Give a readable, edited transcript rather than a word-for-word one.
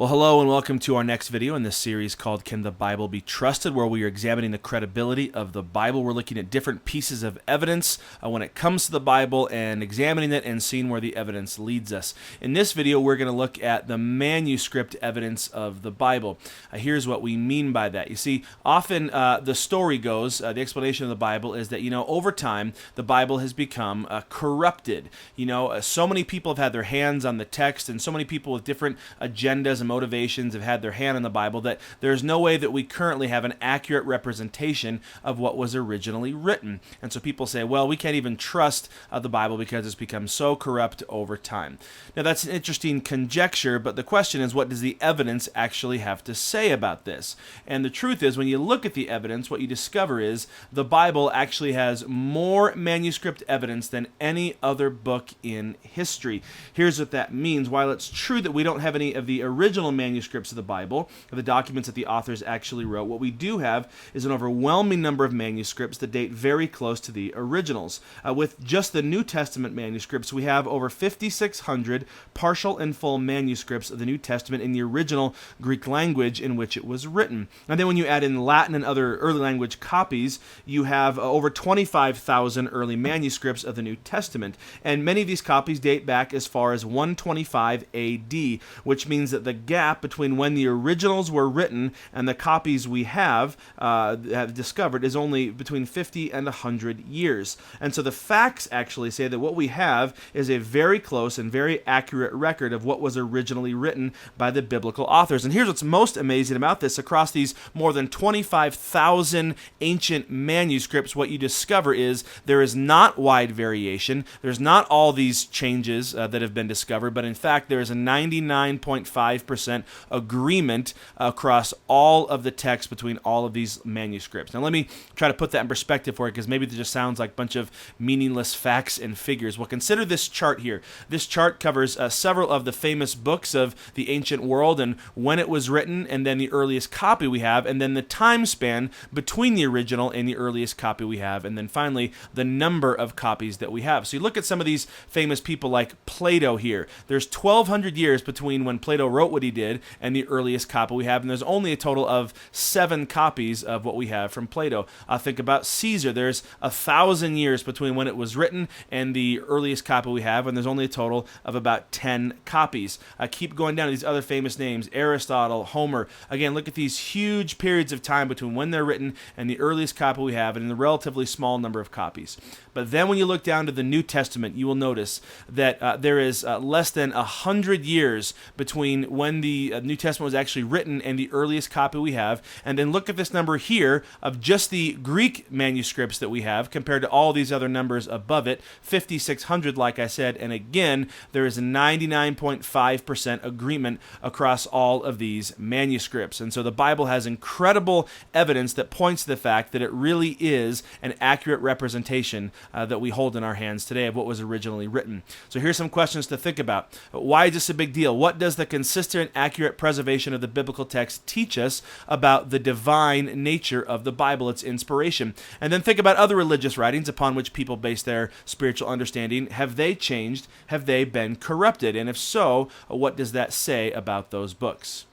Well, hello and welcome to our next video in this series called Can the Bible Be Trusted?, where we are examining the credibility of the Bible. We're looking at different pieces of evidence when it comes to the Bible and examining it and seeing where the evidence leads us. In this video, we're going to look at the manuscript evidence of the Bible. Here's what we mean by that. You see, often the story goes, the explanation of the Bible is that, over time, the Bible has become corrupted. So many people have had their hands on the text, and so many people with different agendas and motivations have had their hand on the Bible that there's no way that we currently have an accurate representation of what was originally written. And so people say, well, we can't even trust the Bible because it's become so corrupt over time. Now, that's an interesting conjecture, but the question is, what does the evidence actually have to say about this? And the truth is, when you look at the evidence, what you discover is the Bible actually has more manuscript evidence than any other book in history. Here's what that means. While it's true that we don't have any of the original manuscripts of the Bible, or the documents that the authors actually wrote, what we do have is an overwhelming number of manuscripts that date very close to the originals. With just the New Testament manuscripts, we have over 5,600 partial and full manuscripts of the New Testament in the original Greek language in which it was written. And then when you add in Latin and other early language copies, you have over 25,000 early manuscripts of the New Testament. And many of these copies date back as far as 125 AD, which means that the gap between when the originals were written and the copies we have discovered is only between 50 and 100 years. And so the facts actually say that what we have is a very close and very accurate record of what was originally written by the biblical authors. And here's what's most amazing about this. Across these more than 25,000 ancient manuscripts, what you discover is there is not wide variation. There's not all these changes that have been discovered, but in fact there is a 99.5% agreement across all of the text between all of these manuscripts. Now let me try to put that in perspective for you, because maybe it just sounds like a bunch of meaningless facts and figures. Well, consider this chart here. This chart covers several of the famous books of the ancient world and when it was written, and then the earliest copy we have, and then the time span between the original and the earliest copy we have, and then finally the number of copies that we have. So you look at some of these famous people like Plato here. There's 1,200 years between when Plato wrote what he did and the earliest copy we have, and there's only a total of 7 copies of what we have from Plato. Think about Caesar. There's 1,000 years between when it was written and the earliest copy we have, and there's only a total of about 10 copies. Keep going down to these other famous names, Aristotle, Homer. Again, look at these huge periods of time between when they're written and the earliest copy we have, and the relatively small number of copies. But then when you look down to the New Testament, you will notice that there is less than 100 years between when the New Testament was actually written and the earliest copy we have. And then look at this number here of just the Greek manuscripts that we have compared to all these other numbers above it, 5,600 like I said, and again there is a 99.5% agreement across all of these manuscripts. And so the Bible has incredible evidence that points to the fact that it really is an accurate representation that we hold in our hands today of what was originally written. So here's some questions to think about. Why is this a big deal? What does the consistent, accurate preservation of the biblical text teach us about the divine nature of the Bible, its inspiration? And then think about other religious writings upon which people base their spiritual understanding. Have they changed? Have they been corrupted? And if so, what does that say about those books?